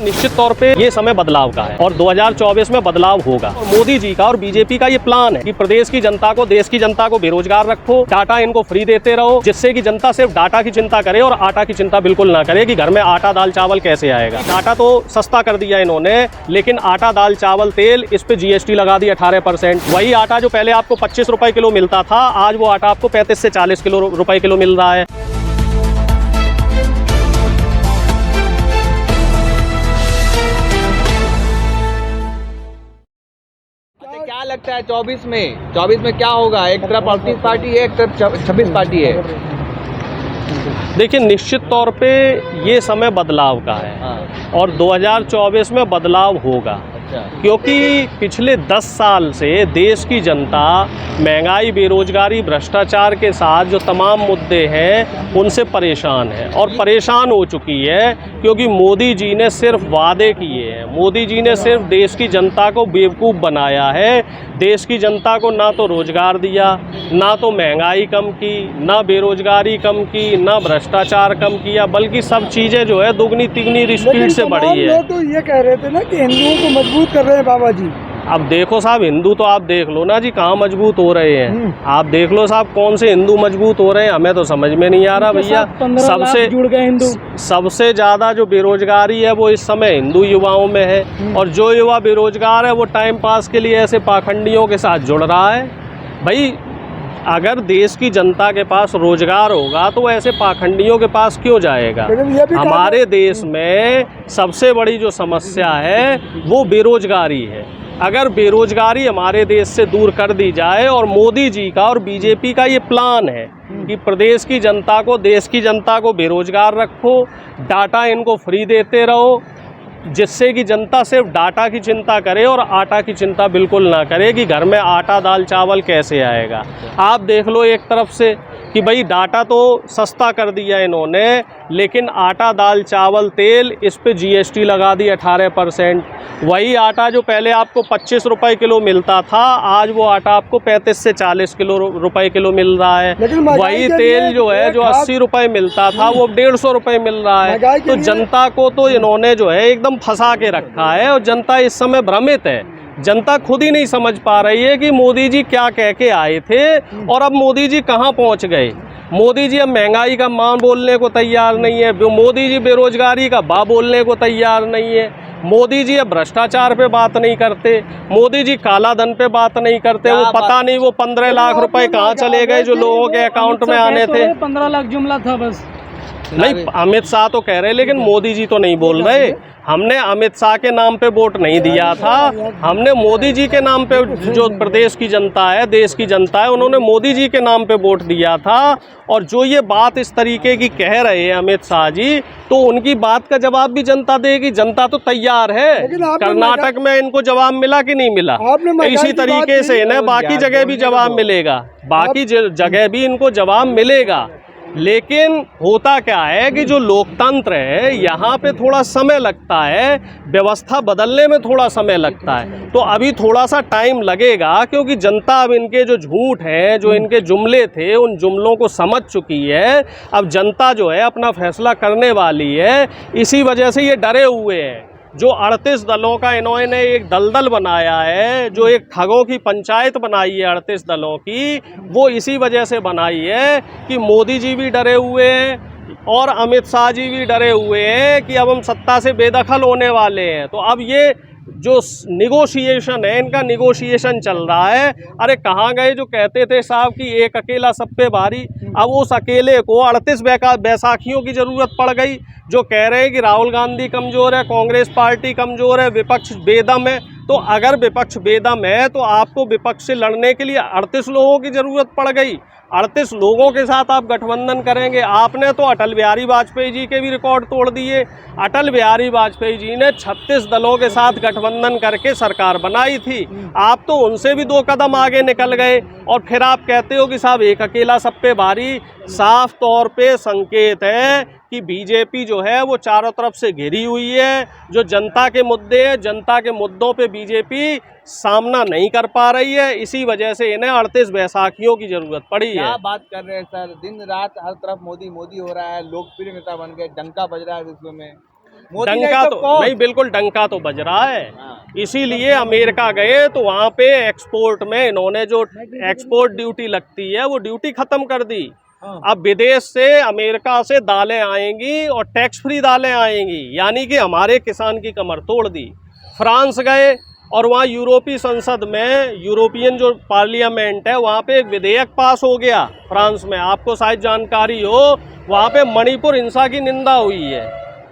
निश्चित तौर पे ये समय बदलाव का है और 2024 में बदलाव होगा। और मोदी जी का और बीजेपी का ये प्लान है कि प्रदेश की जनता को, देश की जनता को बेरोजगार रखो, डाटा इनको फ्री देते रहो, जिससे कि जनता सिर्फ डाटा की चिंता करे और आटा की चिंता बिल्कुल ना करे कि घर में आटा दाल चावल कैसे आएगा। डाटा तो सस्ता कर दिया इन्होंने, लेकिन आटा दाल चावल तेल इस पे GST लगा दी 18%। वही आटा जो पहले आपको 25 रुपए किलो मिलता था, आज वो आटा आपको 35 से 40 रुपए किलो मिल रहा है। क्या लगता है 24 में क्या होगा? एक तरफ 38 पार्टी है, एक तरफ 26 पार्टी है। देखिए, निश्चित तौर पे ये समय बदलाव का है और 2024 में बदलाव होगा, क्योंकि पिछले 10 साल से देश की जनता महंगाई, बेरोजगारी, भ्रष्टाचार के साथ जो तमाम मुद्दे हैं उनसे परेशान है और परेशान हो चुकी है, क्योंकि मोदी जी ने सिर्फ वादे किए हैं। मोदी जी ने सिर्फ देश की जनता को बेवकूफ़ बनाया है। देश की जनता को ना तो रोजगार दिया, ना तो महंगाई कम की, ना बेरोजगारी कम की, ना भ्रष्टाचार कम किया, बल्कि सब चीज़ें जो है दुगनी तिगनी स्पीड से बढ़ी है। लोग तो ये कह रहे थे ना कि हिंदुओं को मजबूत कर रहे हैं बाबा जी। अब देखो साहब, हिंदू तो आप देख लो ना जी, कहाँ मजबूत हो रहे हैं। आप देख लो साहब, कौन से हिंदू मजबूत हो रहे हैं, हमें तो समझ में नहीं आ रहा भैया। सबसे जुड़ गए हिंदू। सबसे ज़्यादा जो बेरोजगारी है वो इस समय हिंदू युवाओं में है, और जो युवा बेरोजगार है वो टाइम पास के लिए ऐसे पाखंडियों के साथ जुड़ रहा है। भाई, अगर देश की जनता के पास रोजगार होगा तो ऐसे पाखंडियों के पास क्यों जाएगा। हमारे देश में सबसे बड़ी जो समस्या है वो बेरोजगारी है। अगर बेरोजगारी हमारे देश से दूर कर दी जाए, और मोदी जी का और बीजेपी का ये प्लान है कि प्रदेश की जनता को, देश की जनता को बेरोजगार रखो, डाटा इनको फ्री देते रहो, जिससे कि जनता सिर्फ डाटा की चिंता करे और आटा की चिंता बिल्कुल ना करे कि घर में आटा दाल चावल कैसे आएगा। आप देख लो एक तरफ से कि भाई डाटा तो सस्ता कर दिया इन्होंने, लेकिन आटा दाल चावल तेल इस पे GST लगा दी 18%। वही आटा जो पहले आपको 25 रुपए किलो मिलता था, आज वो आटा आपको 35 से 40 रुपए किलो मिल रहा है। वही तेल जो है जो 80 रुपए मिलता था, वो 150 रुपए मिल रहा है। तो जनता को तो इन्होंने जो है एकदम फंसा के रखा है, और जनता इस समय भ्रमित है। जनता खुद ही नहीं समझ पा रही है कि मोदी जी क्या कह के आए थे और अब मोदी जी कहाँ पहुँच गए। मोदी जी अब महंगाई का मां बोलने को तैयार नहीं है, मोदी जी बेरोजगारी का बा बोलने को तैयार नहीं है, मोदी जी अब भ्रष्टाचार पे बात नहीं करते, मोदी जी काला धन पे बात नहीं करते। वो पता नहीं वो 15 लाख रुपए कहाँ चले गए जो लोगों के अकाउंट में आने थे। 15 लाख जुमला था बस। नहीं, अमित शाह तो कह रहे, लेकिन मोदी जी तो नहीं बोल रहे। हमने अमित शाह के नाम पे वोट नहीं दिया था, हमने मोदी जी के नाम पे, जो प्रदेश की जनता है, देश की जनता है, उन्होंने मोदी जी के नाम पे वोट दिया था। और जो ये बात इस तरीके की कह रहे हैं अमित शाह जी, तो उनकी बात का जवाब भी जनता देगी। जनता तो तैयार है। कर्नाटक में इनको जवाब मिला कि नहीं मिला, इसी तरीके से इन्हें बाकी जगह भी जवाब मिलेगा, बाकी जगह भी इनको जवाब मिलेगा। लेकिन होता क्या है कि जो लोकतंत्र है, यहाँ पे थोड़ा समय लगता है, व्यवस्था बदलने में थोड़ा समय लगता है। तो अभी थोड़ा सा टाइम लगेगा, क्योंकि जनता अब इनके जो झूठ हैं, जो इनके जुमले थे, उन जुमलों को समझ चुकी है। अब जनता जो है अपना फैसला करने वाली है। इसी वजह से ये डरे हुए हैं। जो 38 दलों का इन्होंने एक दलदल बनाया है, जो एक ठगों की पंचायत बनाई है 38 दलों की, वो इसी वजह से बनाई है कि मोदी जी भी डरे हुए हैं और अमित शाह जी भी डरे हुए हैं कि अब हम सत्ता से बेदखल होने वाले हैं। तो अब ये जो निगोशिएशन है, इनका निगोशिएशन चल रहा है। अरे कहाँ गए जो कहते थे साहब कि एक अकेला सब पे भारी, अब उस अकेले को 38 बैसाखियों की ज़रूरत पड़ गई। जो कह रहे हैं कि राहुल गांधी कमज़ोर है, कांग्रेस पार्टी कमज़ोर है, विपक्ष बेदम है। तो अगर विपक्ष बेदम है तो आपको विपक्ष से लड़ने के लिए 38 लोगों की ज़रूरत पड़ गई। 38 लोगों के साथ आप गठबंधन करेंगे। आपने तो अटल बिहारी वाजपेयी जी के भी रिकॉर्ड तोड़ दिए। अटल बिहारी वाजपेयी जी ने 36 दलों के साथ गठबंधन करके सरकार बनाई थी। आप तो उनसे भी 2 कदम आगे निकल गए, और फिर आप कहते हो कि साहब एक अकेला सब पे भारी। साफ तौर पे संकेत है कि बीजेपी जो है वो चारों तरफ से घिरी हुई है। जो जनता के मुद्दे हैं, जनता के मुद्दों पे बीजेपी सामना नहीं कर पा रही है। इसी वजह से इन्हें 38 बैसाखियों की जरूरत पड़ी है। क्या बात कर रहे हैं सर, दिन रात हर तरफ मोदी मोदी हो रहा है, लोकप्रिय नेता बन गए, डंका बज रहा है विश्व में। मोदी डंका नहीं तो कौन? नहीं, बिल्कुल डंका तो बज रहा है। हाँ। इसीलिए अमेरिका गए तो वहाँ पे एक्सपोर्ट में इन्होंने जो एक्सपोर्ट ड्यूटी लगती है वो ड्यूटी खत्म कर दी। अब विदेश से अमेरिका से दालें आएंगी और टैक्स फ्री दालें आएंगी, यानी कि हमारे किसान की कमर तोड़ दी। फ्रांस गए और वहाँ यूरोपीय संसद में, यूरोपियन जो पार्लियामेंट है, वहाँ पे एक विधेयक पास हो गया फ्रांस में, आपको शायद जानकारी हो, वहाँ पे मणिपुर हिंसा की निंदा हुई है।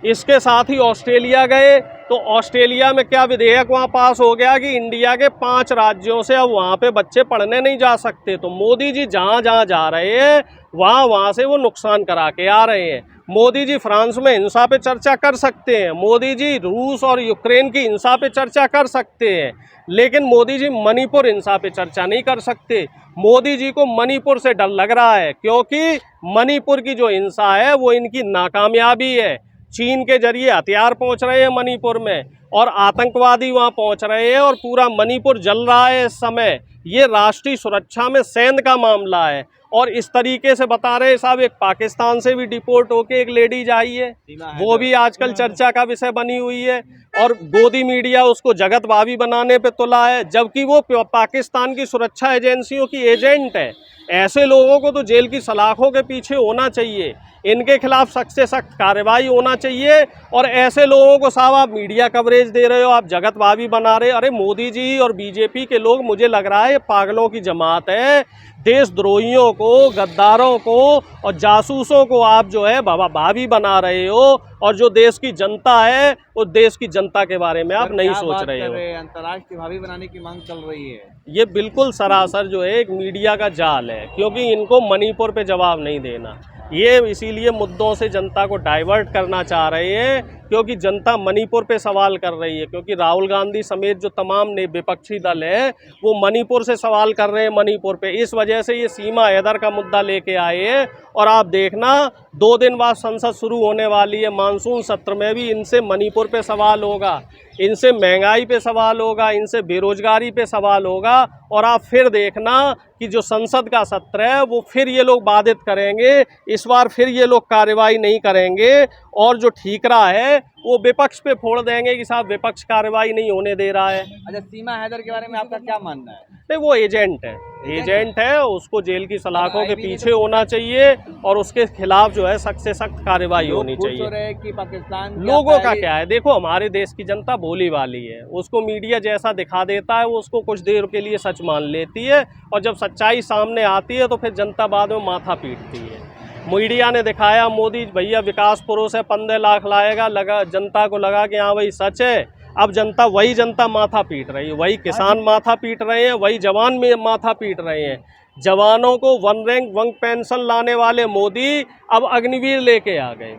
इसके साथ ही ऑस्ट्रेलिया गए तो ऑस्ट्रेलिया में क्या विधेयक वहाँ पास हो गया कि इंडिया के 5 राज्यों से अब वहाँ पे बच्चे पढ़ने नहीं जा सकते। तो मोदी जी जहाँ जहाँ जा रहे हैं वहाँ से वो नुकसान करा के आ रहे हैं। मोदी जी फ्रांस में हिंसा पे चर्चा कर सकते हैं, मोदी जी रूस और यूक्रेन की हिंसा पे चर्चा कर सकते हैं, लेकिन मोदी जी मणिपुर हिंसा पे चर्चा नहीं कर सकते। मोदी जी को मणिपुर से डर लग रहा है, क्योंकि मणिपुर की जो हिंसा है वो इनकी नाकामयाबी है। चीन के जरिए हथियार पहुंच रहे हैं मणिपुर में और आतंकवादी वहां पहुंच रहे हैं और पूरा मणिपुर जल रहा है इस समय। ये राष्ट्रीय सुरक्षा में सेंध का मामला है। और इस तरीके से बता रहे साहब, एक पाकिस्तान से भी डिपोर्ट होके एक लेडीज आई है, वो भी आजकल चर्चा का विषय बनी हुई है और गोदी मीडिया उसको जगत भाभी बनाने पे तुला है, जबकि वो पाकिस्तान की सुरक्षा एजेंसियों की एजेंट है। ऐसे लोगों को तो जेल की सलाखों के पीछे होना चाहिए, इनके खिलाफ सख्त से सख्त कार्रवाई होना चाहिए। और ऐसे लोगों को साहब आप मीडिया कवरेज दे रहे हो, आप जगत भाभी बना रहे हो। अरे मोदी जी और बीजेपी के लोग, मुझे लग रहा है पागलों की जमात है। देशद्रोहियों को, गद्दारों को और जासूसों को आप जो है भाभी बना रहे हो, और जो देश की जनता है वो देश की जनता के बारे में आप नहीं सोच रहे हो। अंतर्राष्ट्रीय भाभी बनाने की मांग चल रही है। ये बिल्कुल सरासर जो है एक मीडिया का जाल है, क्योंकि इनको मणिपुर पे जवाब नहीं देना। ये इसीलिए मुद्दों से जनता को डाइवर्ट करना चाह रहे हैं, क्योंकि जनता मणिपुर पे सवाल कर रही है। क्योंकि राहुल गांधी समेत जो तमाम विपक्षी दल है वो मणिपुर से सवाल कर रहे हैं, मणिपुर पे। इस वजह से ये सीमा हैदर का मुद्दा लेके आए हैं। और आप देखना 2 दिन बाद संसद शुरू होने वाली है, मानसून सत्र में भी इनसे मणिपुर पे सवाल होगा, इनसे महंगाई पे सवाल होगा, इनसे बेरोजगारी पे सवाल होगा। और आप फिर देखना कि जो संसद का सत्र है वो फिर ये लोग बाधित करेंगे, इस बार फिर ये लोग कार्रवाई नहीं करेंगे और जो ठीकरा है वो विपक्ष पे फोड़ देंगे कि साहब विपक्ष कार्रवाई नहीं होने दे रहा है। अच्छा, सीमा हैदर के बारे में आपका क्या मानना है? नहीं, वो एजेंट है, उसको जेल की सलाखों के पीछे होना चाहिए और उसके खिलाफ जो है सख्त से सख्त कार्रवाई होनी चाहिए। कि पाकिस्तान लोगों का क्या है, देखो हमारे देश की जनता भोली वाली है, उसको मीडिया जैसा दिखा देता है वो उसको कुछ देर के लिए सच मान लेती है, और जब सच्चाई सामने आती है तो फिर जनता बाद में माथा पीटती है। मीडिया ने दिखाया मोदी भैया विकास पुरुष है, 15 लाख लाएगा, लगा जनता को लगा कि हाँ भाई सच है। अब वही जनता माथा पीट रही है, वही किसान माथा पीट रहे हैं, वही जवान में माथा पीट रहे हैं। जवानों को 1 रैंक 1 पेंशन लाने वाले मोदी अब अग्निवीर लेके आ गए।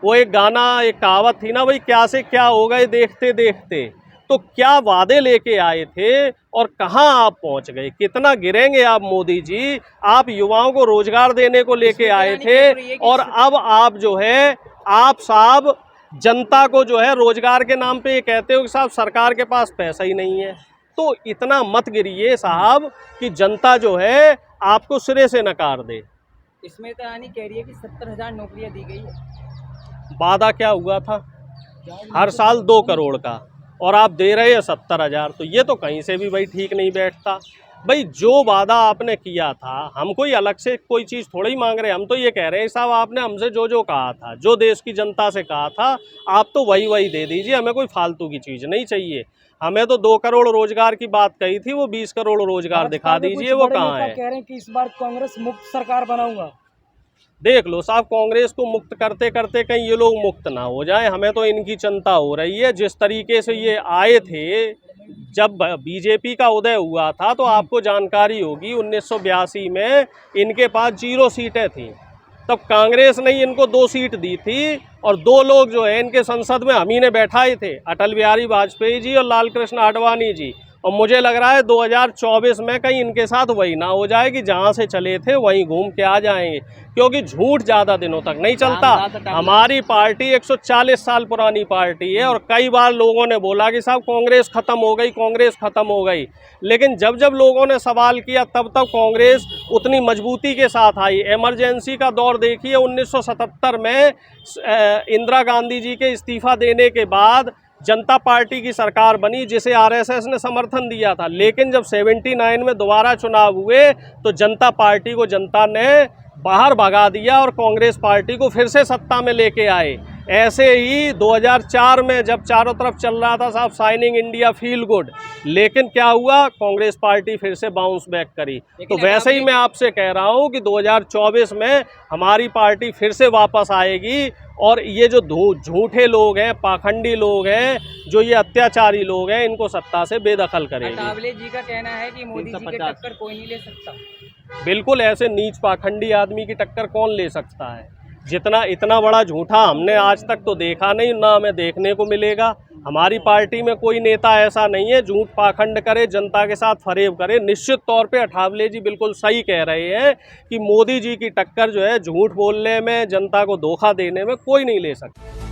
वो एक गाना, एक कहावत थी ना भाई, क्या से क्या हो गए देखते देखते। तो क्या वादे लेके आए थे और कहाँ आप पहुँच गए, कितना गिरेंगे आप मोदी जी। आप युवाओं को रोजगार देने को लेके आए थे और अब आप जो है, आप साहब जनता को जो है रोजगार के नाम पे ये कहते हो कि साहब सरकार के पास पैसा ही नहीं है। तो इतना मत गिरिए साहब कि जनता जो है आपको सिरे से नकार दे। स्मृति ईरानी कह रही है कि 70,000 नौकरियां दी गई है। वादा क्या हुआ था, हर साल 2 करोड़ का, और आप दे रहे हैं 70,000। तो ये तो कहीं से भी भाई ठीक नहीं बैठता। भाई जो वादा आपने किया था, हम कोई अलग से कोई चीज़ थोड़ा ही मांग रहे हैं, हम तो ये कह रहे हैं साहब आपने हमसे जो कहा था, जो देश की जनता से कहा था, आप तो वही दे दीजिए, हमें कोई फालतू की चीज़ नहीं चाहिए। हमें तो 2 करोड़ रोजगार की बात कही थी, वो 20 करोड़ रोजगार दिखा दीजिए, वो कहाँ है। कह रहे हैं कि इस बार कांग्रेस मुक्त सरकार बनाऊंगा। देख लो साहब, कांग्रेस को मुक्त करते करते कहीं ये लोग मुक्त ना हो जाए, हमें तो इनकी चिंता हो रही है। जिस तरीके से ये आए थे, जब बीजेपी का उदय हुआ था तो आपको जानकारी होगी 1982 में इनके पास 0 सीटें थीं, तब कांग्रेस ने इनको 2 सीट दी थी और 2 लोग जो है इनके संसद में हम ही ने बैठाए थे, अटल बिहारी वाजपेयी जी और लाल कृष्ण आडवाणी जी। और मुझे लग रहा है 2024 में कहीं इनके साथ वही ना हो जाए कि जहाँ से चले थे वहीं घूम के आ जाएंगे, क्योंकि झूठ ज़्यादा दिनों तक नहीं चलता। हमारी पार्टी 140 साल पुरानी पार्टी है और कई बार लोगों ने बोला कि साहब कांग्रेस ख़त्म हो गई, कांग्रेस ख़त्म हो गई, लेकिन जब जब लोगों ने सवाल किया तब तब कांग्रेस उतनी मजबूती के साथ आई। इमरजेंसी का दौर देखिए, 1977 में इंदिरा गांधी जी के इस्तीफा देने के बाद जनता पार्टी की सरकार बनी जिसे आरएसएस ने समर्थन दिया था, लेकिन जब 79 में दोबारा चुनाव हुए तो जनता पार्टी को जनता ने बाहर भगा दिया और कांग्रेस पार्टी को फिर से सत्ता में लेके आए। ऐसे ही 2004 में जब चारों तरफ चल रहा था साहब साइनिंग इंडिया फील गुड, लेकिन क्या हुआ, कांग्रेस पार्टी फिर से बाउंस बैक करी। तो वैसे ही मैं आपसे कह रहा हूं कि 2024 में हमारी पार्टी फिर से वापस आएगी और ये जो झूठे लोग हैं, पाखंडी लोग हैं, जो ये अत्याचारी लोग हैं, इनको सत्ता से बेदखल करेंगे। अठावले जी का कहना है कि मोदी जी के टक्कर कोई नहीं ले सकता। बिल्कुल, ऐसे नीच पाखंडी आदमी की टक्कर कौन ले सकता है। इतना बड़ा झूठा हमने आज तक तो देखा नहीं, ना हमें देखने को मिलेगा। हमारी पार्टी में कोई नेता ऐसा नहीं है झूठ पाखंड करे, जनता के साथ फरेब करे। निश्चित तौर पे अठावले जी बिल्कुल सही कह रहे हैं कि मोदी जी की टक्कर जो है झूठ बोलने में, जनता को धोखा देने में कोई नहीं ले सकता।